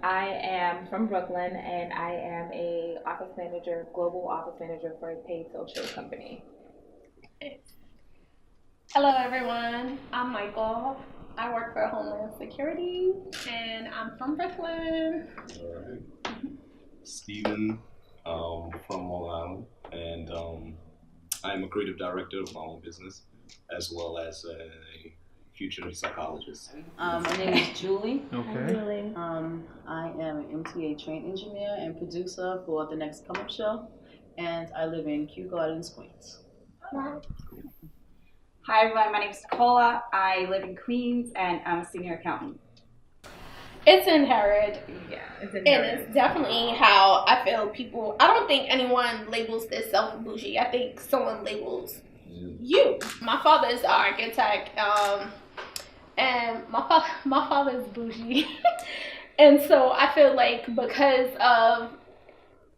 I am from Brooklyn, and I am a office manager, global office manager for a paid social company. Hello, everyone. I'm Michael. I work for Homeland Security, and I'm from Brooklyn. All right. Stephen from Long Island, and I'm a creative director of my own business, as well as a future psychologist. My name is Julie. Okay. Really? I am an MTA train engineer and producer for the next come up show, and I live in Kew Gardens, Queens. Hi everyone, my name is Nicola. I live in Queens and I'm a senior accountant. It's inherent. Yeah, it's And it's definitely how I feel people. I don't think anyone labels themselves bougie. I think someone labels you. My father is an architect, and my father is bougie, and so I feel like because of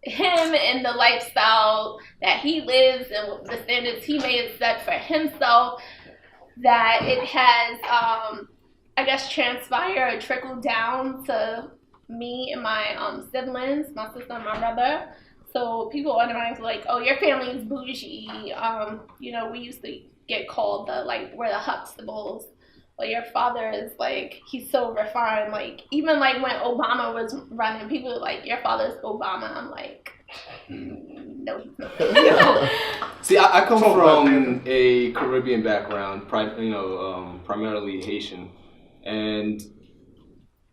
him and the lifestyle that he lives and the standards he may have set for himself, that it has, I guess, transpired or trickled down to me and my siblings, my sister and my brother. So people automatically like, oh, your family is bougie. We used to get called we're the Huxtables. Well, your father is he's so refined. Even when Obama was running, people were like, your father's Obama. I'm like, no, he's not. See, I come from a Caribbean background, primarily Haitian, and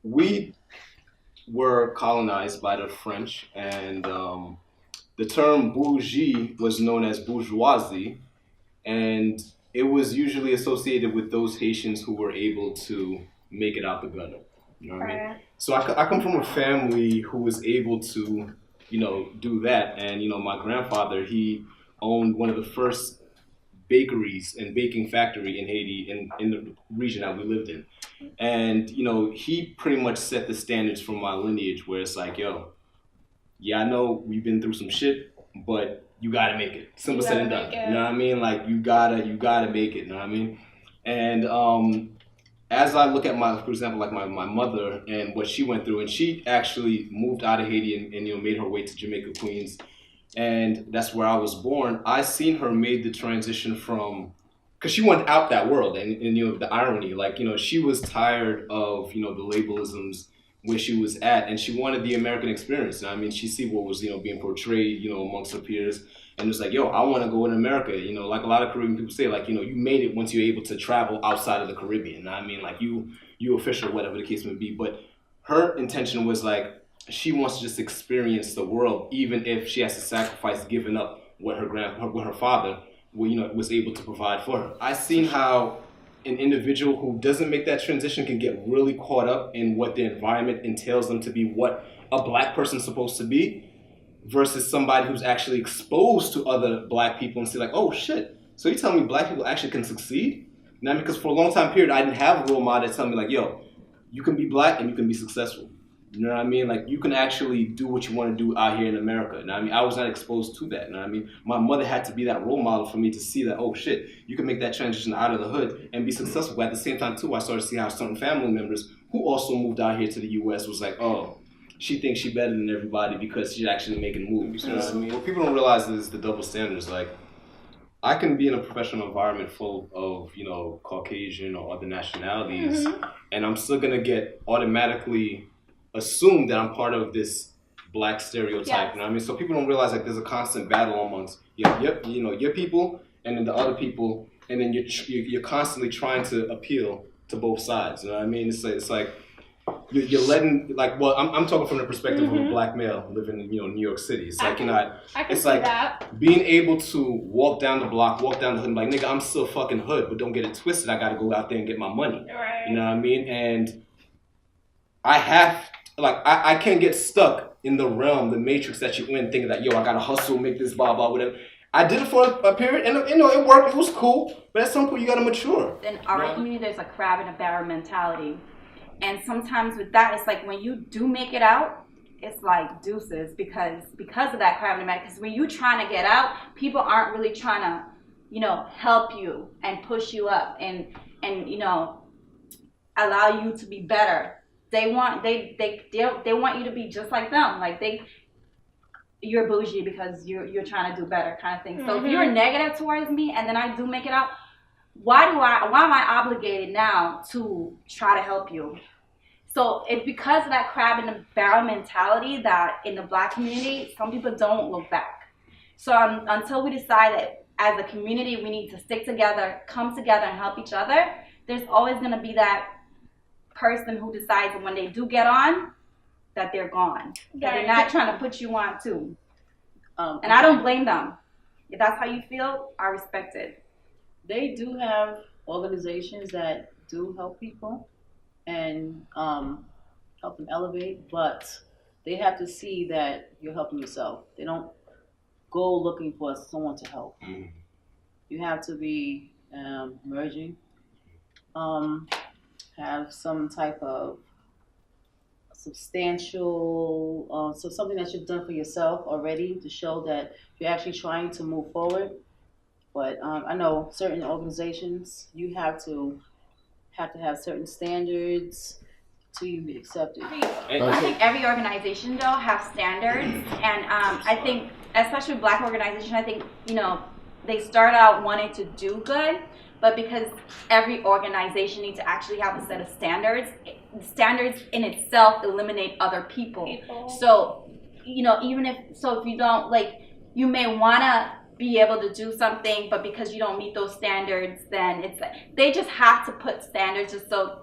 we were colonized by the French, and the term bourgeois was known as bourgeoisie, and it was usually associated with those Haitians who were able to make it out the gutter. You know what I mean? So I come from a family who was able to, do that. And, my grandfather, he owned one of the first bakeries and baking factory in Haiti, in the region that we lived in. And, he pretty much set the standards for my lineage where it's like, yo, yeah, I know we've been through some shit, but you gotta make it. Simple said and done. You know what I mean? Like you gotta make it. You know what I mean? And as I look at for example, my mother and what she went through, and she actually moved out of Haiti and made her way to Jamaica, Queens, and that's where I was born. I seen her made the transition from, because she went out that world, and the irony, she was tired of the labelisms where she was at, and she wanted the American experience. I mean, she see what was being portrayed amongst her peers, and it was like, yo, I want to go in America. Like a lot of Caribbean people say, you made it once you're able to travel outside of the Caribbean. I mean, you official, whatever the case may be. But her intention was she wants to just experience the world, even if she has to sacrifice giving up what her father was able to provide for her. I seen how an individual who doesn't make that transition can get really caught up in what the environment entails them to be, what a black person's supposed to be, versus somebody who's actually exposed to other black people and say oh shit, so you telling me black people actually can succeed? Now, because for a long time period, I didn't have a role model that tell me yo, you can be black and you can be successful. You know what I mean? You can actually do what you want to do out here in America. You know what I mean? I was not exposed to that. You know what I mean? My mother had to be that role model for me to see that, oh shit, you can make that transition out of the hood and be successful. But at the same time too, I started to see how certain family members who also moved out here to the US was oh, she thinks she's better than everybody because she's actually making moves. You know what I mean? What people don't realize is the double standards. I can be in a professional environment full of, Caucasian or other nationalities, and I'm still gonna get automatically assume that I'm part of this black stereotype. Yes. You know what I mean? So people don't realize there's a constant battle amongst your people and then the other people, and then you're constantly trying to appeal to both sides. You know what I mean? It's like you're letting I'm talking from the perspective of a black male living in New York City. It's I can see that. Being able to walk down the block, walk down the hood, and nigga, I'm still fucking hood, but don't get it twisted. I gotta go out there and get my money. Right. You know what I mean? And I can't get stuck in the realm, the matrix that you're in, thinking that, yo, I gotta hustle, make this, blah, blah, whatever. I did it for a period, and it worked, it was cool, but at some point you gotta mature. In our community, there's a crab in a barrel mentality. And sometimes with that, it's when you do make it out, it's deuces because of that crab in the barrel. Because when you're trying to get out, people aren't really trying to, help you and push you up and allow you to be better. they want you to be just like them. Like you're bougie because you're trying to do better kind of thing. So if you're negative towards me and then I do make it out, why am I obligated now to try to help you? So it's because of that crab in the barrel mentality that in the Black community, some people don't look back. So until we decide that as a community we need to stick together, come together and help each other, there's always going to be that person who decides that when they do get on, that they're gone. That they're not trying to put you on too. And I don't blame them. If that's how you feel, I respect it. They do have organizations that do help people and help them elevate, but they have to see that you're helping yourself. They don't go looking for someone to help. You have to be merging, have some type of substantial, so something that you've done for yourself already to show that you're actually trying to move forward. But I know certain organizations, you have to have certain standards to even be accepted. I think every organization though have standards, and I think especially Black organizations, I think they start out wanting to do good, but because every organization needs to actually have a set of standards, standards in itself eliminate other people. So even if you don't you may wanna be able to do something, but because you don't meet those standards, then it's like they just have to put standards just so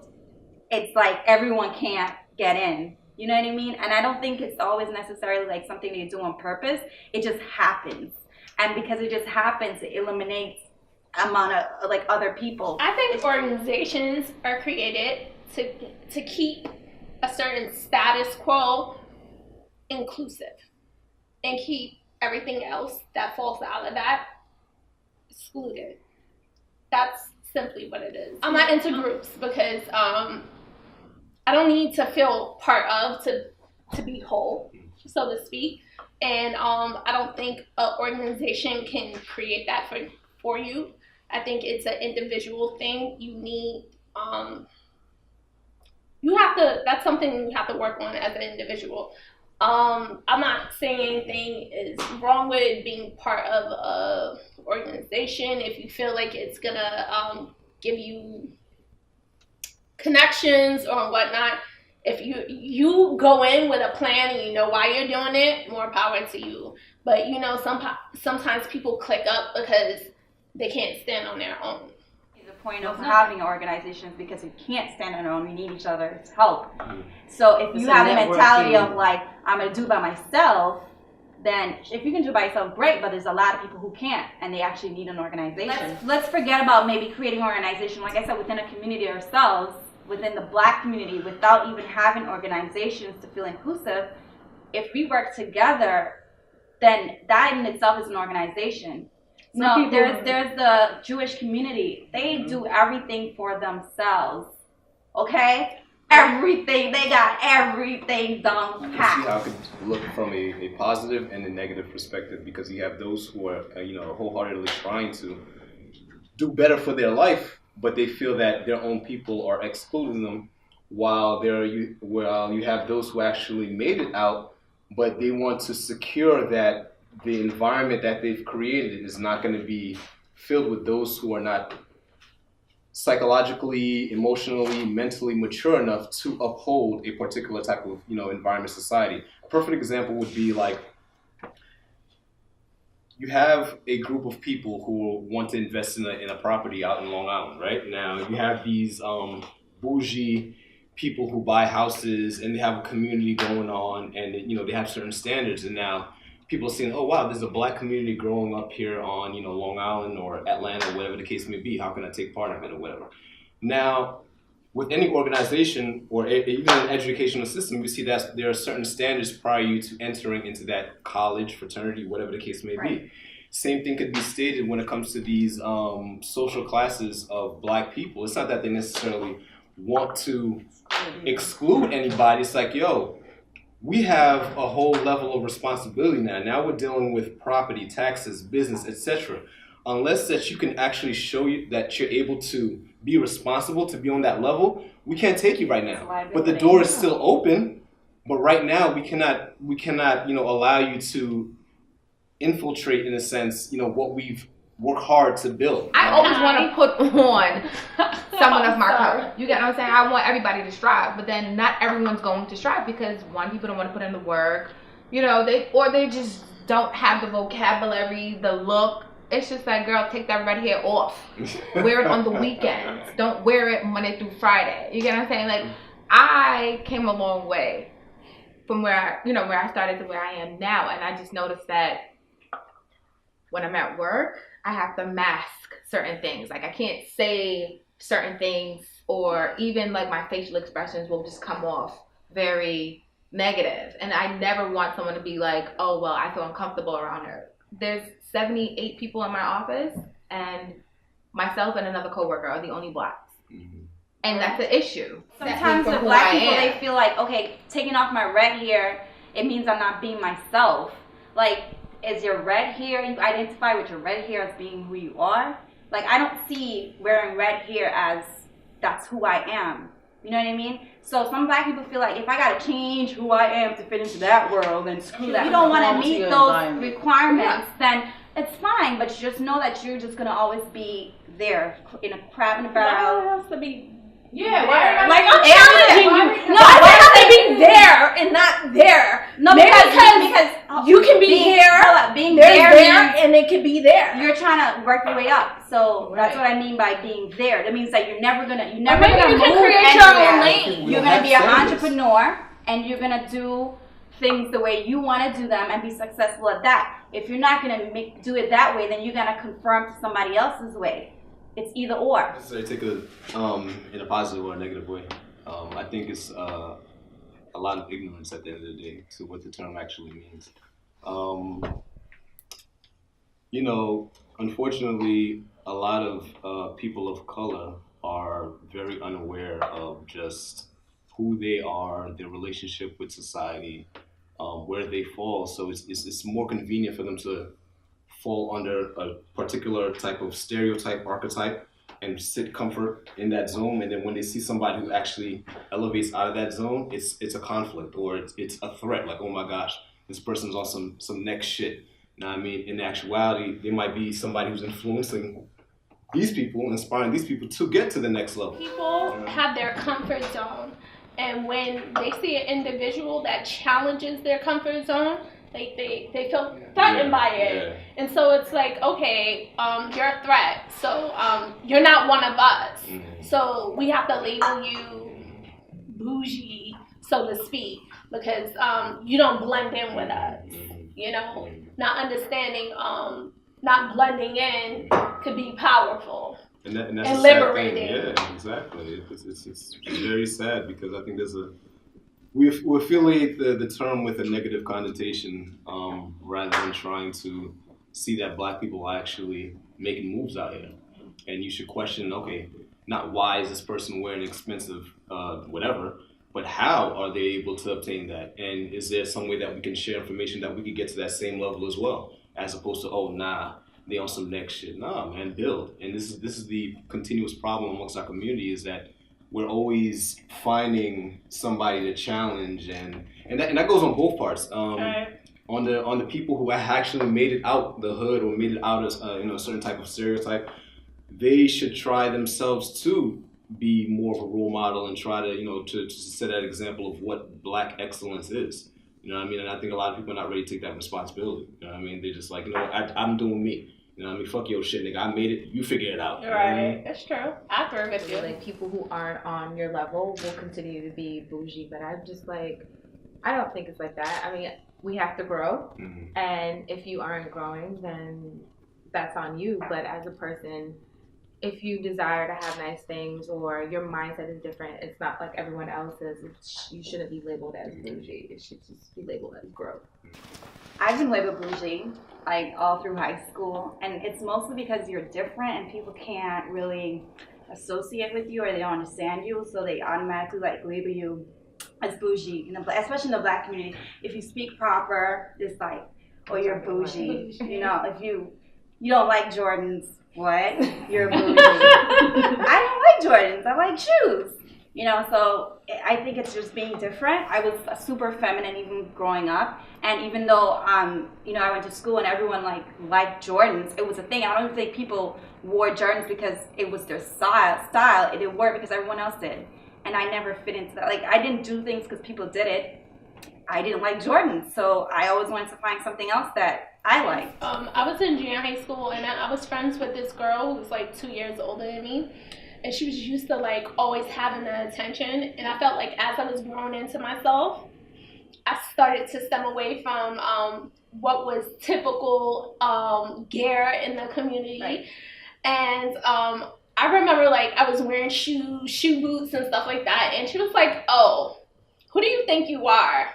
it's like everyone can't get in. You know what I mean? And I don't think it's always necessarily like something they do on purpose. It just happens, and because it just happens, it eliminates amount of other people. I think organizations are created to keep a certain status quo inclusive and keep everything else that falls out of that excluded. That's simply what it is. I'm not into groups because I don't need to feel part of to be whole, so to speak. And I don't think an organization can create that for you. I think it's an individual thing. You need that's something you have to work on as an individual. I'm not saying anything is wrong with being part of an organization if you feel like it's gonna give you connections or whatnot. If you go in with a plan and you know why you're doing it, more power to you. But sometimes people click up because they can't stand on their own. The point of having organizations, because you can't stand on your own, you need each other's help. So if you have a mentality of I'm gonna do it by myself, then if you can do it by yourself, great, but there's a lot of people who can't and they actually need an organization. Let's forget about maybe creating an organization, like I said, within a community ourselves, within the Black community, without even having organizations to feel inclusive. If we work together, then that in itself is an organization. There's the Jewish community. They do everything for themselves. Okay? Everything. They got everything done. See how I could look from a positive and a negative perspective, because you have those who are wholeheartedly trying to do better for their life, but they feel that their own people are excluding them, while you have those who actually made it out, but they want to secure that the environment that they've created is not going to be filled with those who are not psychologically, emotionally, mentally mature enough to uphold a particular type of environment, society. A perfect example would be you have a group of people who want to invest in a property out in Long Island, right? Now you have these bougie people who buy houses and they have a community going on, and they have certain standards, and now people are saying, oh wow, there's a Black community growing up here on Long Island or Atlanta, whatever the case may be. How can I take part of it or whatever? Now, with any organization or even an educational system, we see that there are certain standards prior to entering into that college, fraternity, whatever the case may be. Same thing could be stated when it comes to these social classes of Black people. It's not that they necessarily want to exclude anybody. It's like, we have a whole level of responsibility now. Now we're dealing with property, taxes, business, etc. unless that you can actually show you that you're able to be responsible to be on that level, we can't take you right now. But the door is still open. But right now, we cannot, allow you to infiltrate, in a sense, what we've worked hard to build. I always want to put on someone of my color. You get what I'm saying? I want everybody to strive, but then not everyone's going to strive because one, people don't want to put in the work, they just don't have the vocabulary, the look. It's just like, girl, take that red hair off. Wear it on the weekends. Don't wear it Monday through Friday. You get what I'm saying? Like, I came a long way from where I started to where I am now, and I just noticed that when I'm at work, I have to mask certain things. Like, I can't say certain things, or even like my facial expressions will just come off very negative. And I never want someone to be like, oh, well, I feel uncomfortable around her. There's 78 people in my office, and myself and another coworker are the only blacks. Mm-hmm. And that's the issue. Sometimes the black people, they feel like, okay, taking off my red hair, it means I'm not being myself. Like, is your red hair, you identify with your red hair as being who you are? Like, I don't see wearing red hair as that's who I am. You know what I mean? So some black people feel like if I gotta change who I am to fit into that world, then screw that. You don't want to meet those requirements, then it's fine. But you just know that you're just gonna always be there in a crab in a barrel. Why else to be? Yeah, like I'm challenging you. No, why have to be there and not there? No, because you can be here. Being there, and it can be there. You're trying to work your way up. So that's what I mean by being there. That means that you're never gonna maybe move you can create your own lane. You're gonna be an entrepreneur, and you're gonna do things the way you want to do them and be successful at that. If you're not gonna do it that way, then you're gonna conform to somebody else's way. It's either or. So I take it in a positive or a negative way. I think it's a lot of ignorance at the end of the day to what the term actually means. Unfortunately, a lot of people of color are very unaware of just who they are, their relationship with society, where they fall. So it's more convenient for them to fall under a particular type of stereotype, archetype, and sit comfort in that zone. And then when they see somebody who actually elevates out of that zone, it's a conflict, or it's a threat. Like, oh my gosh, this person's on some next shit. You know what I mean? In actuality, there might be somebody who's influencing these people, inspiring these people to get to the next level. People have their comfort zone, and when they see an individual that challenges their comfort zone, they feel threatened by it. Yeah. And so it's like, okay, you're a threat, so you're not one of us. Mm-hmm. So we have to label you bougie, so to speak, because you don't blend in with us. Not understanding, not blending in could be powerful and that's and liberating. Yeah, exactly. It's very sad, because I think we affiliate the term with a negative connotation, rather than trying to see that black people are actually making moves out here. And you should question, okay, not why is this person wearing expensive whatever, but how are they able to obtain that? And is there some way that we can share information that we could get to that same level as well, as opposed to, oh, nah, they on some next shit. Nah, man, build. And this is the continuous problem amongst our community, is that we're always finding somebody to challenge, and that goes on both parts. On the people who actually made it out the hood, or made it out as a certain type of stereotype, they should try themselves to be more of a role model and try to set that example of what black excellence is. You know what I mean? And I think a lot of people are not ready to take that responsibility. You know what I mean? They're just like, I'm doing me. You know what I mean? Fuck your shit, nigga. I made it. You figure it out. Right. That's true. I agree with you. Like, people who aren't on your level will continue to be bougie, but I'm just like, I don't think it's like that. I mean, we have to grow, mm-hmm. and if you aren't growing, then that's on you. But as a person, if you desire to have nice things, or your mindset is different, it's not like everyone else's, you shouldn't be labeled as bougie. It should just be labeled as growth. I've been labeled bougie, like, all through high school, and it's mostly because you're different and people can't really associate with you, or they don't understand you, so they automatically label you as bougie, especially in the black community. If you speak proper, it's like, oh, you're bougie. If you you don't like Jordans. What? You're bougie. I don't like Jordans. I like shoes. You know, so I think it's just being different. I was super feminine even growing up. And even though, you know, I went to school and everyone liked Jordans, it was a thing. I don't even think people wore Jordans because it was their style. It wore it because everyone else did. And I never fit into that. Like, I didn't do things because people did it. I didn't like Jordans. So I always wanted to find something else that I liked. I was in junior high school and I was friends with this girl who was like 2 years older than me. And she was used to like always having the attention. And I felt like as I was growing into myself, I started to stem away from what was typical gear in the community. Right. And I remember like I was wearing shoe boots and stuff like that. And she was like, oh, who do you think you are?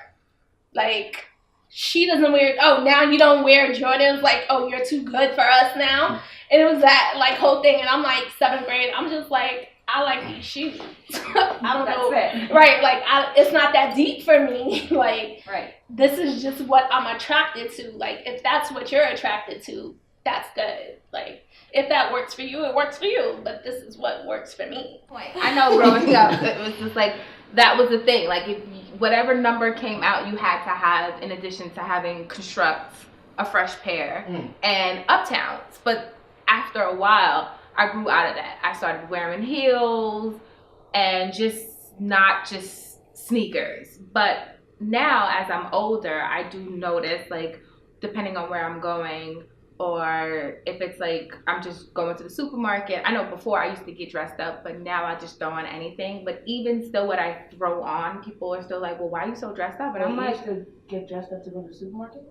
Like, she doesn't wear, oh, now you don't wear Jordans, like, oh, you're too good for us now. And it was that, like, whole thing. And I'm, like, 7th grade. I'm just, like, I like these shoes. I don't know. It. Right, like, it's not that deep for me. Like, right. This is just what I'm attracted to. Like, if that's what you're attracted to, that's good. Like, if that works for you, it works for you. But this is what works for me. I know growing up, it was just, like, that was the thing. Like, if whatever number came out, you had to have, in addition to having Construct, a fresh pair, and Uptowns. But after a while, I grew out of that. I started wearing heels and just not just sneakers. But now, as I'm older, I do notice, like, depending on where I'm going, or if it's like I'm just going to the supermarket. I know before I used to get dressed up, but now I just throw on anything. But even still, what I throw on, people are still like, well, why are you so dressed up? And I'm like, used to get dressed up to go to the supermarket?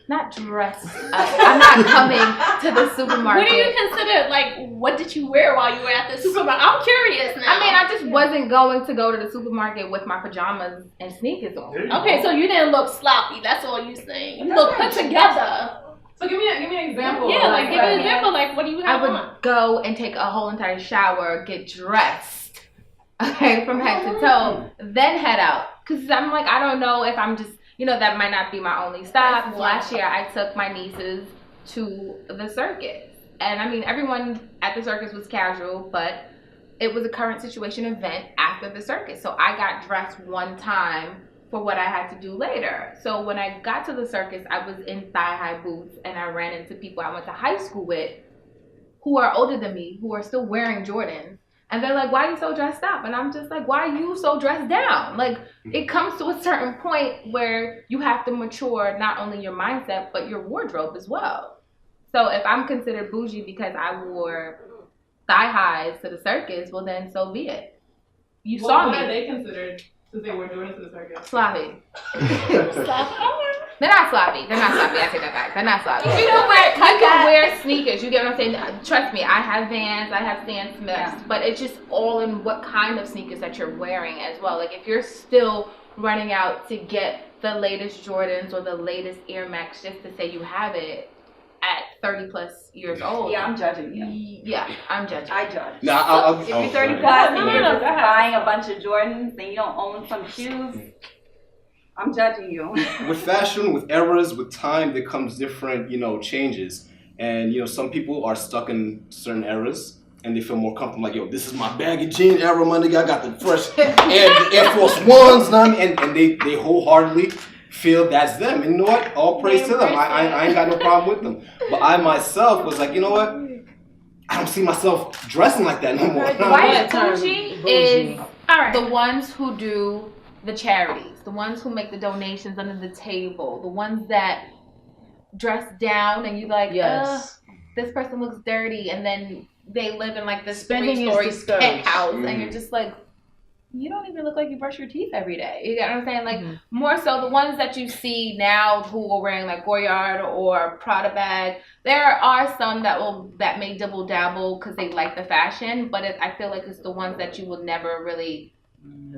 not dressed up. I'm not coming to the supermarket. What do you consider, like, what did you wear while you were at the supermarket? I'm curious now. I mean, I just wasn't going to go to the supermarket with my pajamas and sneakers on. Okay, so you didn't look sloppy. That's all you saying. You look put together. So give me an example. Yeah, like give me an example. Like, what do you have on? I would go and take a whole entire shower, get dressed, okay, from head to toe, then head out. Because I'm like, I don't know if I'm just, you know, that might not be my only stop. Last year, I took my nieces to the circus. And I mean, everyone at the circus was casual, but it was a current situation event after the circus. So I got dressed one time for what I had to do later. So when I got to the circus, I was in thigh-high boots, and I ran into people I went to high school with who are older than me, who are still wearing Jordans. And they're like, why are you so dressed up? And I'm just like, why are you so dressed down? Like, it comes to a certain point where you have to mature not only your mindset, but your wardrobe as well. So if I'm considered bougie because I wore thigh-highs to the circus, well then so be it. You saw me. What are they considered? Since they were doing it to the circus. Sloppy. They're not sloppy. I take that back. They're not sloppy. You can wear sneakers. You get what I'm saying? Trust me, I have Vans, I have Stan Smiths, but it's just all in what kind of sneakers that you're wearing as well. Like if you're still running out to get the latest Jordans or the latest Air Max just to say you have it at 30 plus years old. Yeah, I'm judging you. Yeah, I'm judging. I judge. Nah, If you're 30 plus and you're just buying a bunch of Jordans and you don't own some shoes, I'm judging you. With fashion, with eras, with time, there comes different, changes. And, some people are stuck in certain eras and they feel more comfortable. Like, yo, this is my baggy jean era, my nigga. I got the fresh Air Force Ones, and they wholeheartedly feel that's them. And you know what? All praise to them. I ain't got no problem with them. But I myself was like, you know what? I don't see myself dressing like that no more. White bougie is the ones who do the charities, the ones who make the donations under the table, the ones that dress down and you like, this person looks dirty, and then they live in like this 3-story penthouse, and you're just like, you don't even look like you brush your teeth every day. You get what I'm saying? Like, more so the ones that you see now who are wearing like Goyard or Prada bag, there are some that may double dabble because they like the fashion, but I feel like it's the ones that you will never really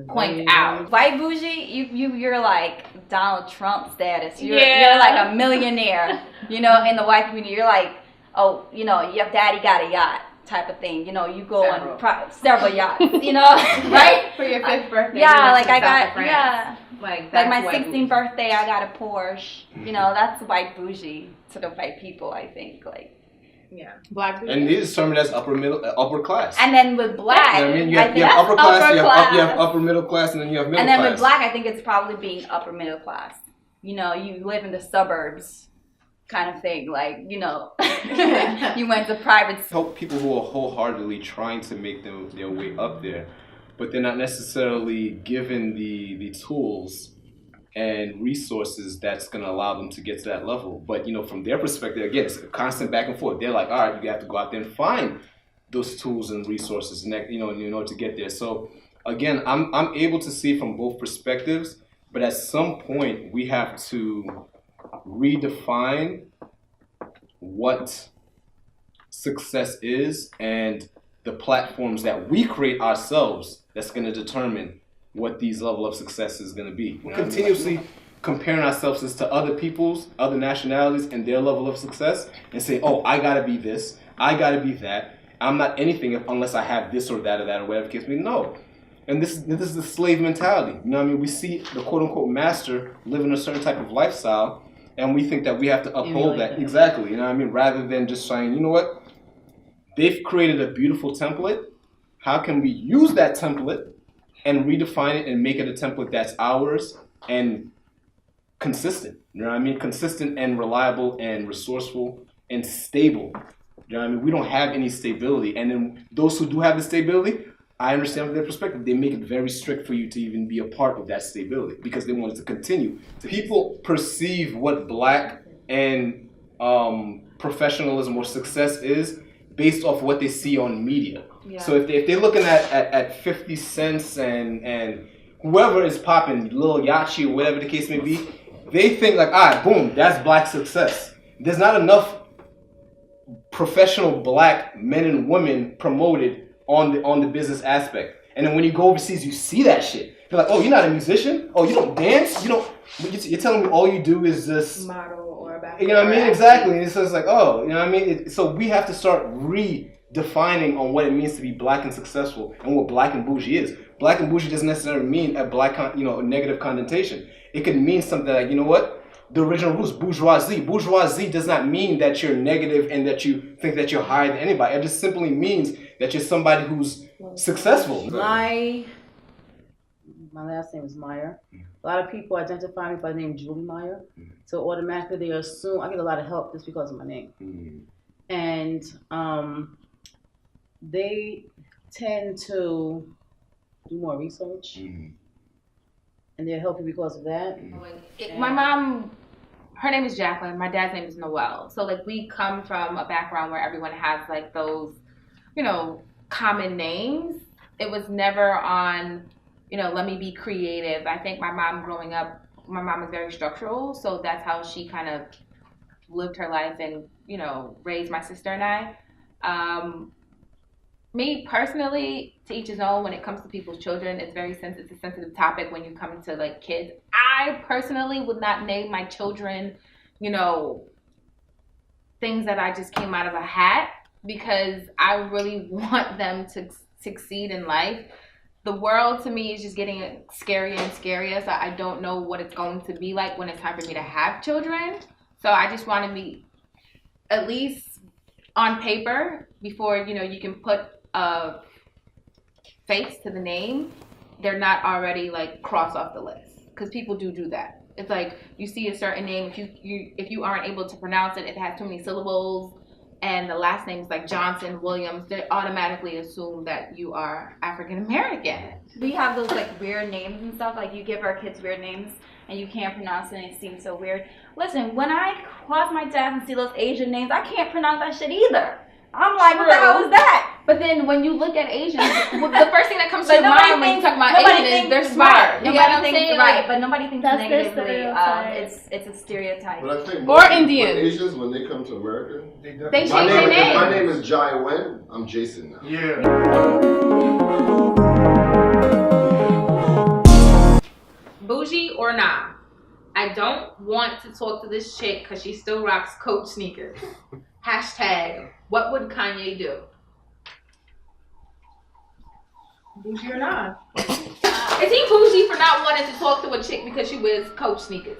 point out. White bougie, you're like Donald Trump status. You're like a millionaire, in the white community. You're like, oh, your daddy got a yacht type of thing. You go on several yachts, right? For your 5th birthday. Yeah, like I got, Like my white 16th bougie. birthday, I got a Porsche. You know, that's white bougie to the white people, I think. Like, Yeah. Black bougie. And these are determined as upper class. and then with black, You know what I mean? You I have, think you have upper class, upper you class. have upper middle class, and then you have middle And then class. with black, I think it's probably being upper middle class. You know, you live in the suburbs kind of thing. Like, you know, you went to private school. Help people who are wholeheartedly trying to make their way up there, but they're not necessarily given the tools and resources that's going to allow them to get to that level. But, you know, from their perspective, again, it's a constant back and forth. They're like, all right, you have to go out there and find those tools and resources, and that, you know, in order to get there. So, again, I'm able to see from both perspectives, but at some point we have to redefine what success is and the platforms that we create ourselves that's going to determine what these level of success is going to be. We're continuously comparing ourselves as to other people's, other nationalities, and their level of success, and say, oh, I got to be this, I got to be that. I'm not anything unless I have this or that or whatever the case may be. No. And this is the slave mentality. You know what I mean? We see the quote-unquote master living a certain type of lifestyle, and we think that we have to uphold that. Exactly. You know what I mean? Rather than just saying, you know what? They've created a beautiful template. How can we use that template and redefine it and make it a template that's ours and consistent? You know what I mean? Consistent and reliable and resourceful and stable. You know what I mean? We don't have any stability. And then those who do have the stability, I understand from their perspective, they make it very strict for you to even be a part of that stability because they want it to continue. People perceive what black and professionalism or success is based off what they see on media. Yeah. So if they're looking at 50 Cent and whoever is popping, Lil Yachty or whatever the case may be, they think like, all right, boom, that's black success. There's not enough professional black men and women promoted on the business aspect. And then when you go overseas, you see that shit. You're like, oh, you're not a musician? Oh, you don't dance? You're telling me all you do is just model or back. You know what I mean? Exactly. And so it's like, oh, you know what I mean? So we have to start redefining on what it means to be black and successful and what black and bougie is. Black and bougie doesn't necessarily mean a negative connotation. It could mean something like, you know what? The original roots, bourgeoisie. Bourgeoisie does not mean that you're negative and that you think that you're higher than anybody. It just simply means that you're somebody who's successful. My last name is Meyer. A lot of people identify me by the name Julie Meyer. So automatically they assume, I get a lot of help just because of my name. And they tend to do more research. And they're helping because of that. My mom, her name is Jacqueline. My dad's name is Noel. So like we come from a background where everyone has like those, common names. It was never on, let me be creative. I think my mom growing up, my mom was very structural. So that's how she kind of lived her life and, raised my sister and I. Me personally, to each his own. When it comes to people's children, it's it's a sensitive topic when you come to like kids. I personally would not name my children, things that I just came out of a hat because I really want them to succeed in life. The world to me is just getting scarier and scarier, so I don't know what it's going to be like when it's time for me to have children. So I just want to be at least on paper before, you can put a face to the name, they're not already like crossed off the list, because people do that. It's like you see a certain name, if you aren't able to pronounce it, it has too many syllables, and the last name is like Johnson, Williams, they automatically assume that you are African American. We have those like weird names and stuff, like you give our kids weird names and you can't pronounce it and it seems so weird. Listen, when I cross my desk and see those Asian names, I can't pronounce that shit either. I'm like, what the hell is that? But then when you look at Asians, the first thing that comes to your mind when you talk about Asian is they're smart. You know what I'm saying? Right, but nobody thinks negatively. It's a stereotype. But I think or Indian. Asians, when they come to America, they change their name. My name is Jai Wen. I'm Jason now. Yeah. Boujee or nah? I don't want to talk to this chick because she still rocks Coach sneakers. Hashtag, what would Kanye do? Boujee or nah? Is he bougie for not wanting to talk to a chick because she wears Coach sneakers?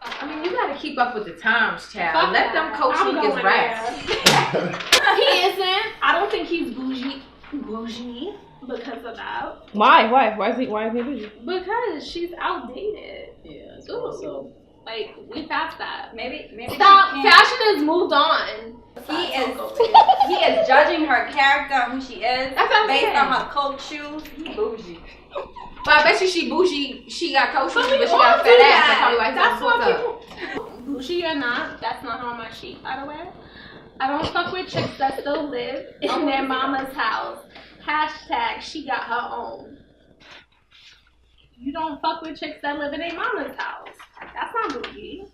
I mean, you gotta keep up with the times, child. Let them Coach sneakers rest. He isn't. I don't think he's bougie because of that. Why? Why is he bougie? Because she's outdated. Yeah, So like we past that. Maybe Stop. she can't. Fashion has moved on. He is judging her character and who she is That's what I'm based saying. on her Coach shoes. He bougie. But I bet you she bougie. She got Coach shoes, But but she got we fat all do ass. That's that. probably why That's he's what so people. Bougie or not, that's not on my sheet, by the way. I don't fuck with chicks that still live in their mama's house. Hashtag she got her own. You don't fuck with chicks that live in their mama's house. That's not bougie.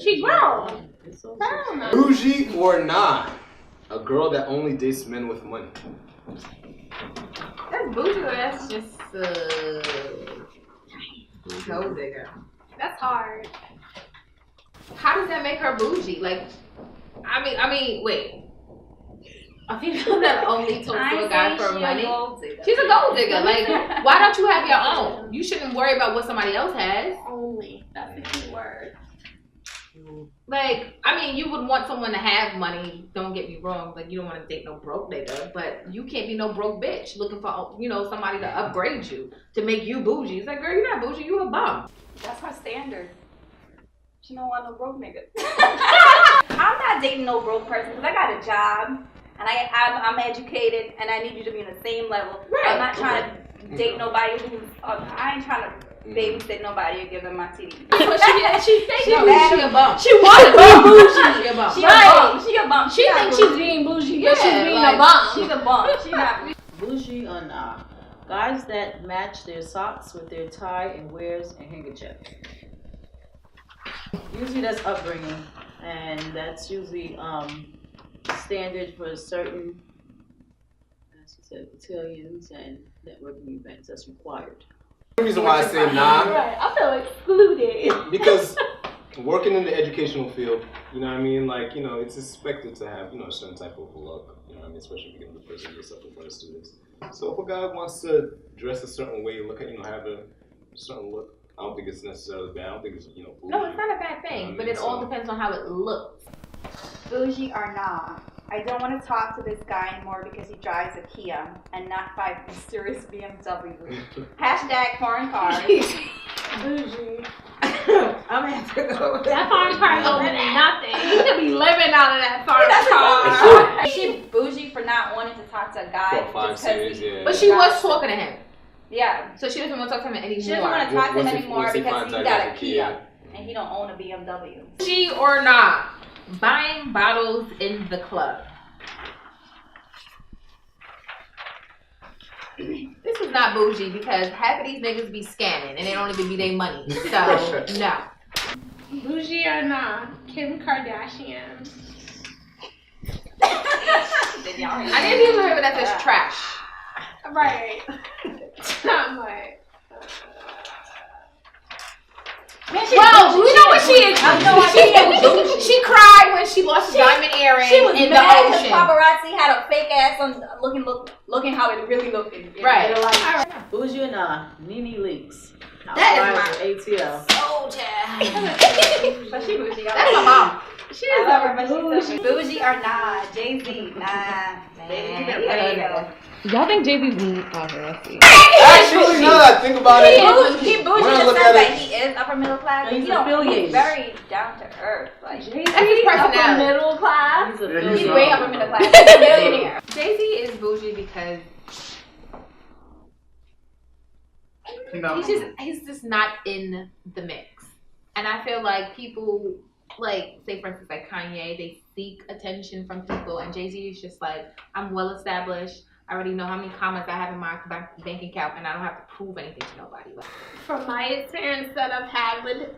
She grown. Hell no. Bougie or not, a girl that only dates men with money. That's bougie, or that's just gold digger. That's hard. How does that make her bougie? Like, I mean, wait. A female that only talks to a guy for money? She's a gold digger. Like, why don't you have your own? You shouldn't worry about what somebody else has. Only. That's the key word. Like, I mean, you would want someone to have money. Don't get me wrong. Like, you don't want to date no broke nigga, but you can't be no broke bitch looking for, somebody to upgrade you to make you bougie. It's like, girl, you're not bougie. You a bum. That's her standard. She don't want no broke nigga. I'm not dating no broke person because I got a job and I'm educated and I need you to be on the same level. Right. I'm not trying to date nobody who's. I ain't trying to babysit nobody or give them my titties. She a bum. She wants to be bougie. She a bum. She a bum. She thinks she's being bougie, but she's being a bum. She's a bum. She's not. Bougie or not? Guys that match their socks with their tie and wears a handkerchief. Usually that's upbringing, and that's usually standard for certain, as you said, battalions and networking events. That's required. The reason why I say nah, Right. I feel excluded. because working in the educational field, you know what I mean? Like, it's expected to have, a certain type of look, you know what I mean? Especially if you're going to present yourself in front of students. So if a guy wants to dress a certain way, look at, have a certain look, I don't think it's necessarily bad. I don't think it's, bougie. No, it's not a bad thing, but it all depends on how it looks. Bougie or nah, I don't want to talk to this guy anymore because he drives a Kia and not 5 mysterious BMWs. Hashtag foreign cars. Bougie. I'm gonna have to go with That foreign car don't mean nothing. You could be living out of that foreign car. Is she bougie for not wanting to talk to a guy? For 5 just 'cause series, he- yeah. But she was talking to him, Yeah. so she doesn't want to talk to him anymore. She doesn't want to talk to him anymore once he because finds he out got he has a a Kia and he don't own a BMW. Bougie or not, buying bottles in the club. This is not bougie because half of these niggas be scamming and they don't even be their money. So no. Bougie or not, Kim Kardashian. I didn't even hear that as trash. Right. I'm like. Well, you know what she is? She cried when she lost a diamond earring She was in the mad because ocean. paparazzi had a fake ass on looking how it really looked in Right. real life. Bougie or not? Nene Leakes. That is my ATL. Oh, child. But she bougie. That's my mom. She is bougie. Bougie or nah? Jay-Z, nah. Man, Y'all think Jay-Z's let's see. Actually, now that I think about it, He bougie when I in the look sense at that it, he is upper middle class. He's He's affiliated. very down to earth. Like that's his personality. Middle class. He's a He's he's billionaire. way upper middle class. He's a millionaire. Jay-Z is bougie because he's just not in the mix. And I feel like people, like, say for instance, like Kanye, they seek attention from people, and Jay-Z is just like, I'm well established. I already know how many comments I have in my bank account, and I don't have to prove anything to nobody. From my experience that I've had with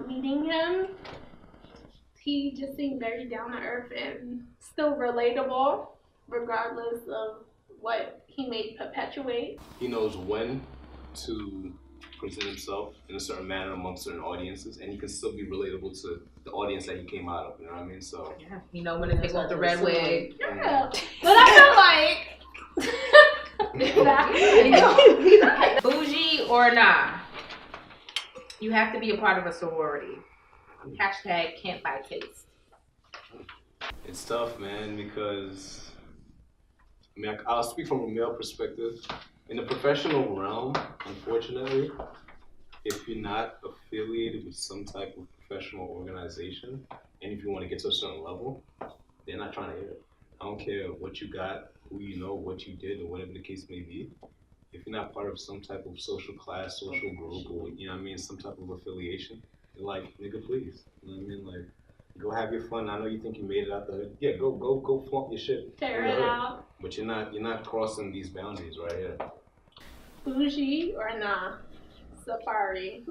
meeting him, he just seemed very down to earth and still relatable, regardless of what he may perpetuate. he knows when to present himself in a certain manner amongst certain audiences, and he can still be relatable to the audience that he came out of. You know what I mean? So Yeah, you know when to take off the red wig. Yeah. But I feel like Boujee or nah, you have to be a part of a sorority. Hashtag can't buy taste. it's tough, man, because I mean, I'll speak from a male perspective. In the professional realm, unfortunately, if you're not affiliated with some type of professional organization, and if you want to get to a certain level, they're not trying to hear it. I don't care what you got, who you know, what you did, or whatever the case may be. If you're not part of some type of social class, social group, or you know what I mean, some type of affiliation, they're like, nigga, please. You know what I mean? Like, go have your fun. I know you think you made it out the hood. Yeah, go flaunt your shit. tear it out. But you're not crossing these boundaries right here. Boujee or nah? Safari.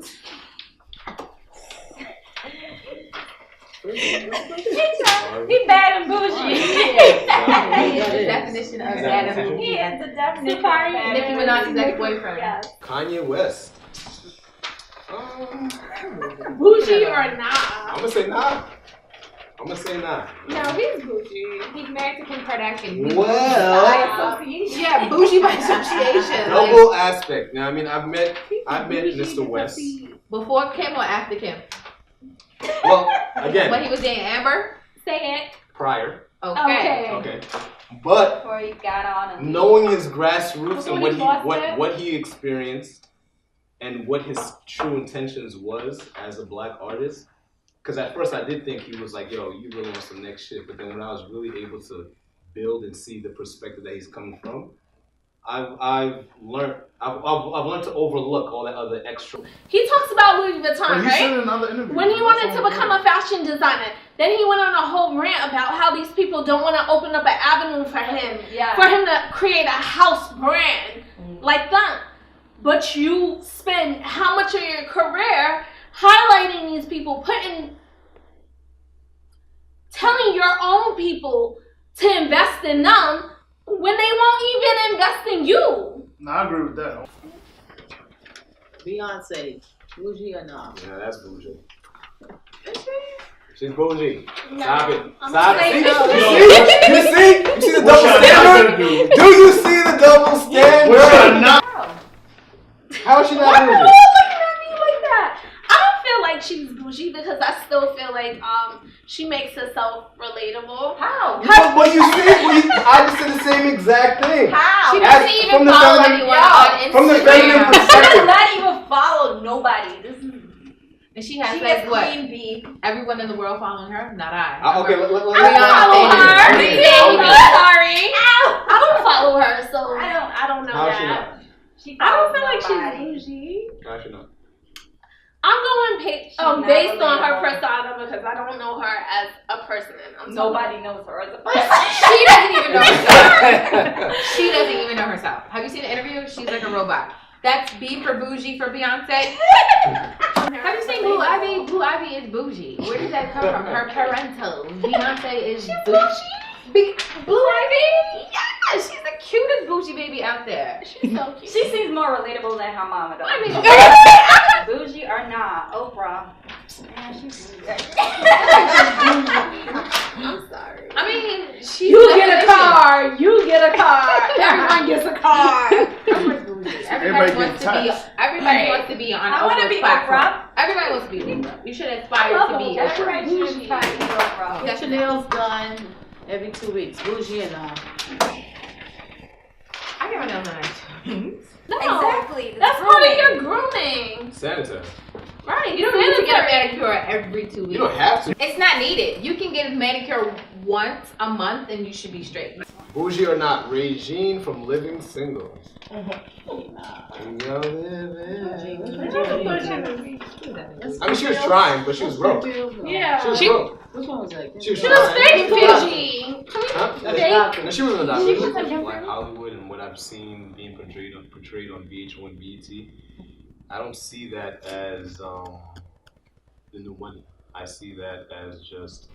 He bad and bougie. The definition of bad and bougie. He is the definition. Safari. of bad Nicki and Minaj's bougie. ex-boyfriend. Yes. Kanye West. Boujee or nah? I'm gonna say nah. No, he's Boujee. He's married to Kim Kardashian. Well, Yeah, bougie by association. Like, double aspect. Now, I mean, I've met Mr. West. before Kim or after Kim? Well, When again, he was dating Amber? Say it. prior. Okay. Okay, but Before he got on and knowing his grassroots Before and he lost it? what he experienced and what his true intentions was as a black artist. Because at first I did think he was like, yo, you really want some next shit. But then when I was really able to build and see the perspective that he's coming from, I've learned to overlook all that other extra. He talks about Louis Vuitton, right? When he wanted to become a fashion designer, then he went on a whole rant about how these people don't want to open up an avenue for him, for him to create a house brand like that. But you spend how much of your career highlighting these people, telling your own people to invest in them when they won't even invest in you. No, I agree with that. Beyonce, Boujee or nah? Yeah, that's Boujee. She's Boujee. No. Stop it. I'm Stop gonna it. say no. You see the double standard? Do you see the double standard? How is she not Why are you Boujee? all looking at me like that? I don't feel like she's bougie because I still feel like she makes herself relatable. How? But you see, I just said the same exact thing. How? She As- doesn't even from the follow feminine- anyone on Instagram. From the feminine She does perspective. not even follow nobody. This is And she has she like gets what? queen bee. Everyone in the world following her? Not I. Okay, I don't follow Beyonce. her. Sorry. I don't follow her, so I don't know How's she that. not? She I don't follows feel like nobody. she's bougie. How's she not? I'm going not based on her relatable. persona because I don't know her as a person. Nobody knows her as a person. She doesn't even know herself. She doesn't even know herself. Have you seen the interview? She's like a robot. That's B for bougie for Beyonce. Have you seen Blue Ivy? Blue Ivy is bougie. Where did that come from? Her parental. Beyonce is bougie. Blue Ivy? Yeah, she's the cutest bougie baby out there. She's so cute. She seems more relatable than her mama though. I mean, Bougie or nah, Oprah. Man, she's I'm sorry. I mean, she's You the get a definition. car. You get a car. Everyone gets a car. Everyone's bougie. Everybody wants to be. Everybody wants to be on I want to Oprah's be platform. Oprah. Everybody wants to be Oprah. You should I aspire love to be Oprah. Oprah. Everybody should aspire to be Oprah. Get your nails done every 2 weeks. Boujee or nah? I get my nails done like 2 weeks. No, Exactly. that's part of your grooming. Sanitary. Right. You don't need to get a manicure every 2 weeks. You don't have to. It's not needed. You can get a manicure once a month and you should be straight. Bougie or not, Regine from Living Single. Yo, I mean, she was trying, but she was broke. Yeah. She was broke. Which one was that? She was She was trying. fake bougie. Huh? Fake. No, she wasn't a doctor. She was a young Like girl. Hollywood and what I've seen being portrayed on VH1, BET. I don't see that as the new money. I see that as just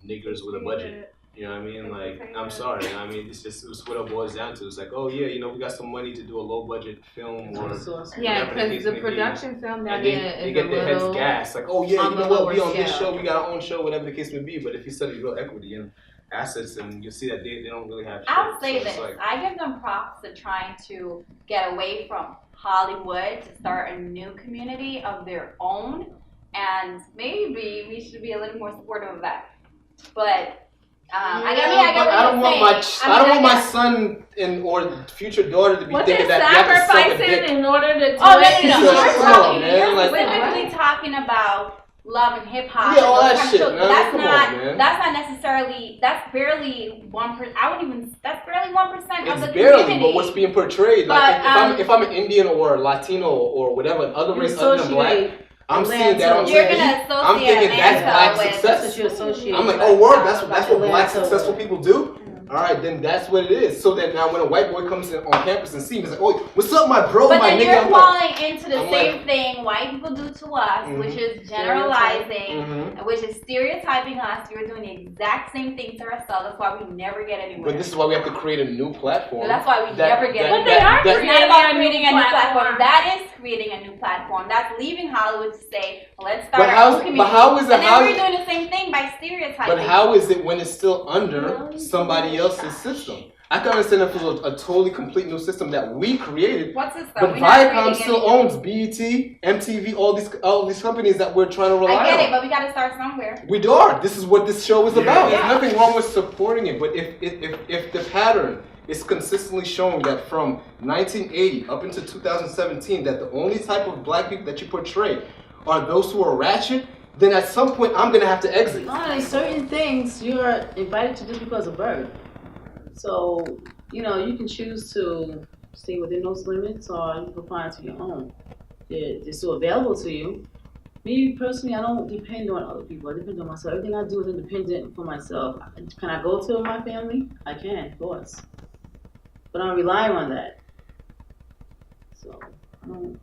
niggers with a budget. You know what I mean? Like, I'm sorry. I mean, it's what it boils down to. It's like, oh yeah, we got some money to do a low budget film or yeah, because the production film down there they is get a their heads little gassed. Like, oh yeah, on you the know what? lower We on this scale. show, we got our own show, whatever the case may be. But if you study real equity and assets, and you see that they don't really have. I'll say so this: like, I give them props to trying to get away from Hollywood to start a new community of their own, and maybe we should be a little more supportive of that. But I don't want my son or future daughter to be thinking that you have to suck a dick. in order to. Oh no! Man, Specifically talking about love and hip hop. Yeah, all that shit. Man. Man. That's not necessarily. That's barely 1%. That's barely 1% of the barely, community. but what's being portrayed. Like if I'm an Indian or Latino or whatever, other race other than black. I'm seeing that on You're TV. gonna associate I'm thinking that's black with, success. That's what you associate. I'm like, oh word, that's what black successful people do. All right, then that's what it is. So that now when a white boy comes in on campus and sees me, he's like, oh, what's up, my bro, but my then nigga? you're falling into the same thing white people do to us, which is generalizing, which is stereotyping us. You're doing the exact same thing to ourselves. That's why we never get anywhere. But this is why we have to create a new platform. So that's why we never get But they are It's not about creating a new platform. platform. That is creating a new platform. That's leaving Hollywood to say, well, let's start But our how's- own community. but how is it- and then how- we're doing the same thing by stereotyping. But how is it when it's still under somebody else's system? I can understand if it was a totally complete new system that we created. What system? But Viacom still owns BET, MTV, all these companies that we're trying to rely on. I get it, but we got to start somewhere. We are. This is what this show is about. Yeah. There's nothing wrong with supporting it, but if the pattern is consistently showing that from 1980 up into 2017 that the only type of black people that you portray are those who are ratchet, then at some point I'm gonna have to exit. No, certain things you're invited to do because of birth. So, you can choose to stay within those limits or you can find to your own. They're still available to you. Me personally, I don't depend on other people. I depend on myself. Everything I do is independent for myself. Can I go to my family? I can, of course. But I'm relying on that. So, I don't.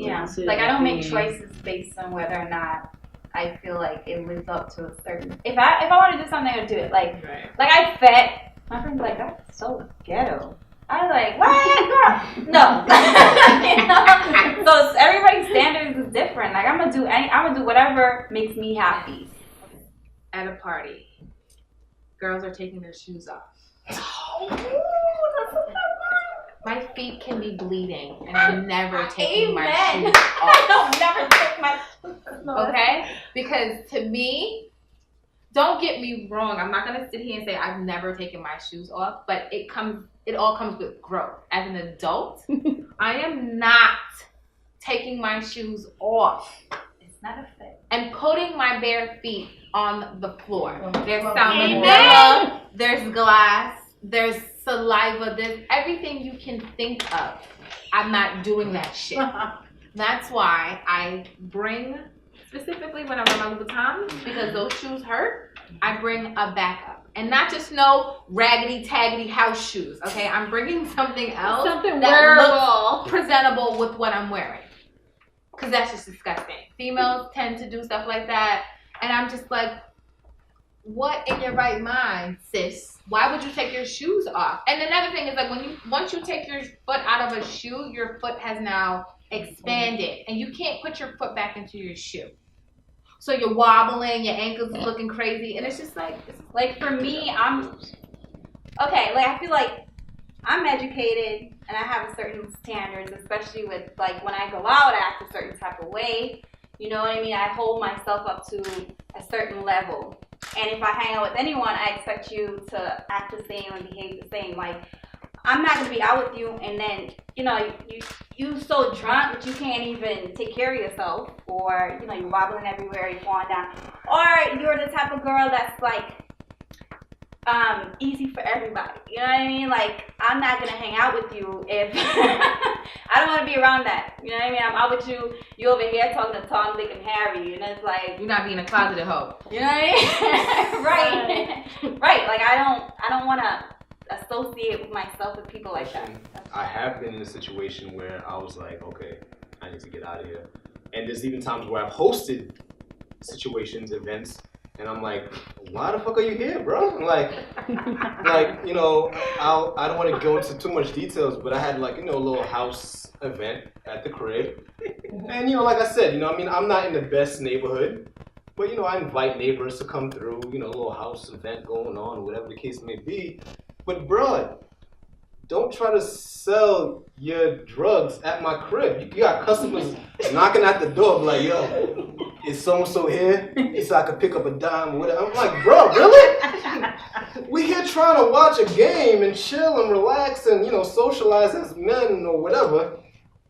I don't make choices based on whether or not I feel like it lives up to a certain. If I want to do something, I'll do it. Like I fed. My friends like, that's so ghetto. I was like, what, girl? No. So everybody's standards is different. Like I'm gonna do whatever makes me happy. At a party, girls are taking their shoes off. My feet can be bleeding, and I'm never taking my shoes off. I don't never take my shoes off. Okay? Because to me, don't get me wrong, I'm not gonna sit here and say I've never taken my shoes off, but it all comes with growth. As an adult, I am not taking my shoes off. It's not a fit. And putting my bare feet on the floor. There's salmonella, there's glass, there's saliva, there's everything you can think of. I'm not doing that shit. That's why I bring, specifically when I wear my Louboutins, because those shoes hurt, I bring a backup. And not just no raggedy taggedy house shoes, okay? I'm bringing something else Something that wearable. looks presentable with what I'm wearing. Because that's just disgusting. Females tend to do stuff like that. And I'm just like, what in your right mind, sis? Why would you take your shoes off? And another thing is like once you take your foot out of a shoe, your foot has now expanded. And you can't put your foot back into your shoe. So you're wobbling, your ankles are looking crazy. And it's just like for me, I feel like I'm educated and I have a certain standards, especially with like when I go out, I act a certain type of way. You know what I mean? I hold myself up to a certain level. And if I hang out with anyone, I expect you to act the same and behave the same. Like, I'm not going to be out with you and then, you so drunk that you can't even take care of yourself. Or, you're wobbling everywhere, you're falling down. Or you're the type of girl that's like, easy for everybody. You know what I mean? Like, I'm not going to hang out with you if I don't want to be around that. You know what I mean? I'm out with you. You over here talking to Tom, Dick, and Harry. And it's like, you're not being a closeted hoe. You know what I mean? Right. Right. Like, I don't want to associate myself with people like that. I have been in a situation where I was like, okay, I need to get out of here. And there's even times where I've hosted situations, events, And I'm like, why the fuck are you here, bro? Like, you know, I don't want to go into too much details, but I had like, you know, a little house event at the crib. And, you know, like I said, you know, I mean, I'm not in the best neighborhood, but, you know, I invite neighbors to come through, you know, a little house event going on, whatever the case may be. But, bro, don't try to sell your drugs at my crib. You got customers knocking at the door, like, yo, is so-and-so here? So I could pick up a dime or whatever. I'm like, bro, really? We here trying to watch a game and chill and relax and, you know, socialize as men or whatever.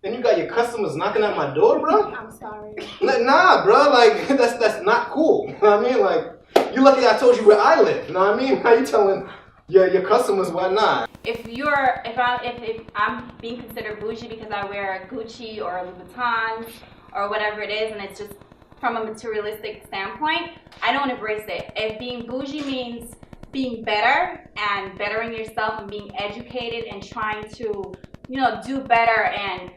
And you got your customers knocking at my door, bro? I'm sorry. Like, nah, bro, like, that's not cool. You know what I mean? Like, you lucky I told you where I live. You know what I mean? How you telling your customers why not? If I'm being considered bougie because I wear Gucci or Louis Vuitton or whatever it is, and it's just from a materialistic standpoint, I don't embrace it. If being bougie means being better and bettering yourself and being educated and trying to, you know, do better and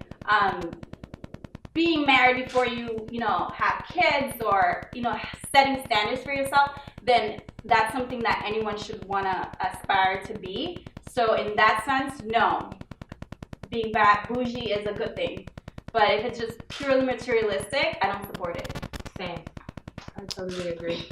being married before you know, have kids or, you know, setting standards for yourself, then that's something that anyone should want to aspire to be. So in that sense, no. Being bougie is a good thing. But if it's just purely materialistic, I don't support it. Same. I totally agree.